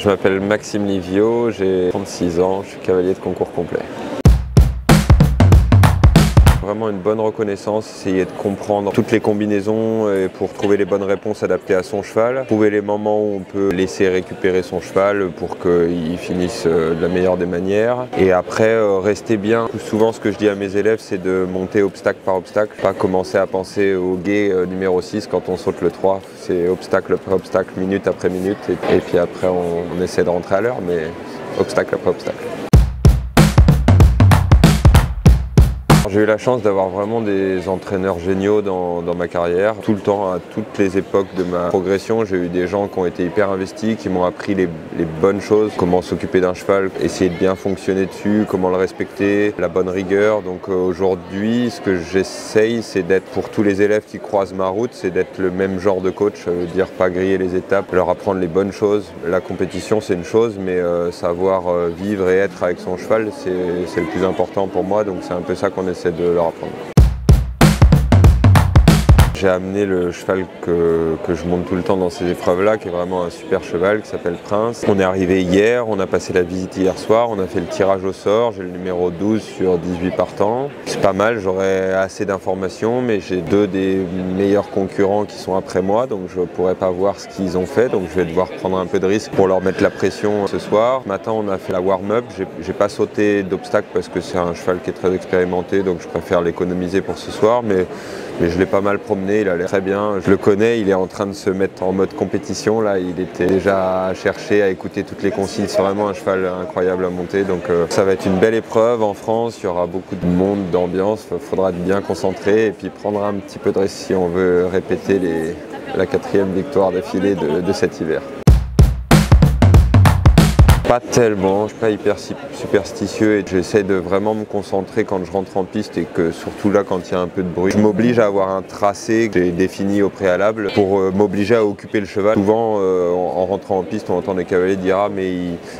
Je m'appelle Maxime Livio, j'ai 36 ans, je suis cavalier de concours complet. Vraiment une bonne reconnaissance, essayer de comprendre toutes les combinaisons pour trouver les bonnes réponses adaptées à son cheval, trouver les moments où on peut laisser récupérer son cheval pour qu'il finisse de la meilleure des manières. Et après, rester bien. Souvent, ce que je dis à mes élèves, c'est de monter obstacle par obstacle, pas commencer à penser au guet numéro 6 quand on saute le 3. C'est obstacle après obstacle, minute après minute, et puis après on essaie de rentrer à l'heure, mais obstacle après obstacle. J'ai eu la chance d'avoir vraiment des entraîneurs géniaux dans ma carrière. Tout le temps, à toutes les époques de ma progression, j'ai eu des gens qui ont été hyper investis, qui m'ont appris les bonnes choses, comment s'occuper d'un cheval, essayer de bien fonctionner dessus, comment le respecter, la bonne rigueur. Donc aujourd'hui, ce que j'essaye, c'est d'être, pour tous les élèves qui croisent ma route, c'est d'être le même genre de coach, ça veut dire pas griller les étapes, leur apprendre les bonnes choses. La compétition, c'est une chose, mais savoir vivre et être avec son cheval, c'est le plus important pour moi, donc c'est un peu ça qu'on essaie de leur apprendre. J'ai amené le cheval que je monte tout le temps dans ces épreuves-là, qui est vraiment un super cheval, qui s'appelle Prince. On est arrivé hier, on a passé la visite hier soir, on a fait le tirage au sort, j'ai le numéro 12 sur 18 partants. C'est pas mal, j'aurais assez d'informations, mais j'ai deux des meilleurs concurrents qui sont après moi, donc je pourrais pas voir ce qu'ils ont fait, donc je vais devoir prendre un peu de risque pour leur mettre la pression ce soir. Ce matin, on a fait la warm-up, j'ai pas sauté d'obstacle parce que c'est un cheval qui est très expérimenté, donc je préfère l'économiser pour ce soir, mais je l'ai pas mal promené, il a l'air très bien. Je le connais, il est en train de se mettre en mode compétition. Là, il était déjà à chercher, à écouter toutes les consignes. C'est vraiment un cheval incroyable à monter. Donc ça va être une belle épreuve en France. Il y aura beaucoup de monde, d'ambiance. Il faudra être bien concentré et puis prendre un petit peu de risque si on veut répéter la 4e victoire d'affilée de cet hiver. Pas tellement, je suis pas hyper superstitieux et j'essaie de vraiment me concentrer quand je rentre en piste et que surtout là quand il y a un peu de bruit. Je m'oblige à avoir un tracé que j'ai défini au préalable pour m'obliger à occuper le cheval. Souvent en rentrant en piste on entend des cavaliers dire ah mais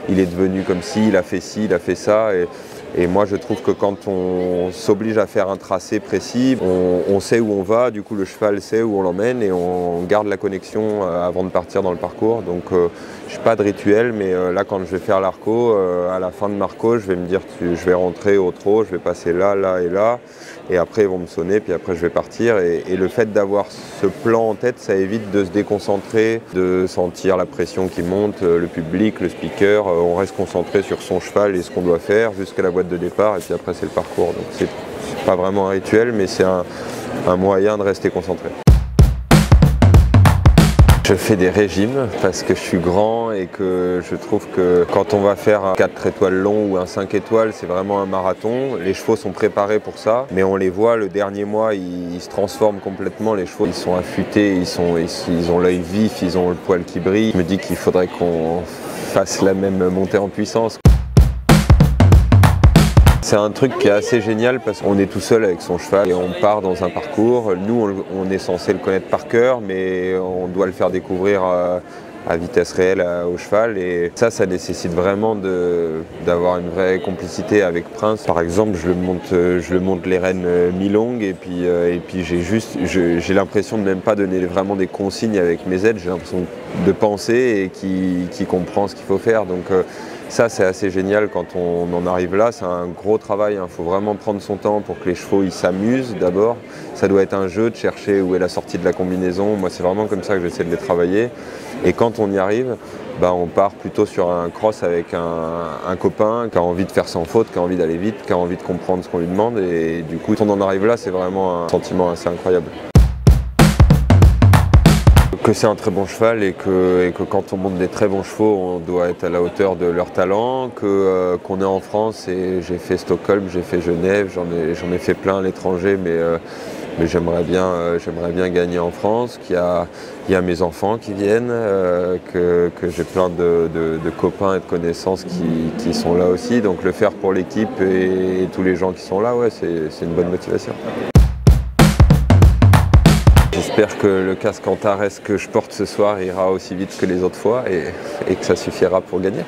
il est devenu comme ci, il a fait ci, il a fait ça. Et moi je trouve que quand on s'oblige à faire un tracé précis, on sait où on va, du coup le cheval sait où on l'emmène et on garde la connexion avant de partir dans le parcours. Donc je n'ai pas de rituel, mais là quand je vais faire l'arco, à la fin de l'arco, je vais me dire je vais rentrer au trot, je vais passer là, là et là, et après ils vont me sonner, puis après je vais partir. Et le fait d'avoir ce plan en tête, ça évite de se déconcentrer, de sentir la pression qui monte, le public, le speaker, on reste concentré sur son cheval et ce qu'on doit faire jusqu'à la boîte de départ, et puis après c'est le parcours. Donc c'est pas vraiment un rituel, mais c'est un moyen de rester concentré. Je fais des régimes parce que je suis grand et que je trouve que quand on va faire un 4 étoiles long ou un 5 étoiles, c'est vraiment un marathon. Les chevaux sont préparés pour ça, mais on les voit le dernier mois, ils se transforment complètement. Les chevaux, ils sont affûtés, ils ont l'œil vif, ils ont le poil qui brille. Je me dis qu'il faudrait qu'on fasse la même montée en puissance. C'est un truc qui est assez génial parce qu'on est tout seul avec son cheval et on part dans un parcours. Nous, on est censé le connaître par cœur, mais on doit le faire découvrir à vitesse réelle au cheval. Et ça nécessite vraiment d'avoir une vraie complicité avec Prince. Par exemple, je le monte les rênes mi-longues et puis j'ai l'impression de même pas donner vraiment des consignes avec mes aides. J'ai l'impression de penser et qui comprend ce qu'il faut faire. Donc, ça, c'est assez génial quand on en arrive là. C'est un gros travail, il faut vraiment prendre son temps pour que les chevaux s'amusent d'abord. Ça doit être un jeu de chercher où est la sortie de la combinaison. Moi, c'est vraiment comme ça que j'essaie de les travailler. Et quand on y arrive, on part plutôt sur un cross avec un copain qui a envie de faire sans faute, qui a envie d'aller vite, qui a envie de comprendre ce qu'on lui demande. Et du coup, quand on en arrive là, c'est vraiment un sentiment assez incroyable. Que c'est un très bon cheval et que quand on monte des très bons chevaux, on doit être à la hauteur de leur talent, qu'on est en France et j'ai fait Stockholm, j'ai fait Genève, j'en ai fait plein à l'étranger, mais j'aimerais bien gagner en France, qu'il y a mes enfants qui viennent, que j'ai plein de copains et de connaissances qui sont là aussi, donc le faire pour l'équipe et tous les gens qui sont là, ouais, c'est une bonne motivation. J'espère que le casque Antares que je porte ce soir ira aussi vite que les autres fois et que ça suffira pour gagner.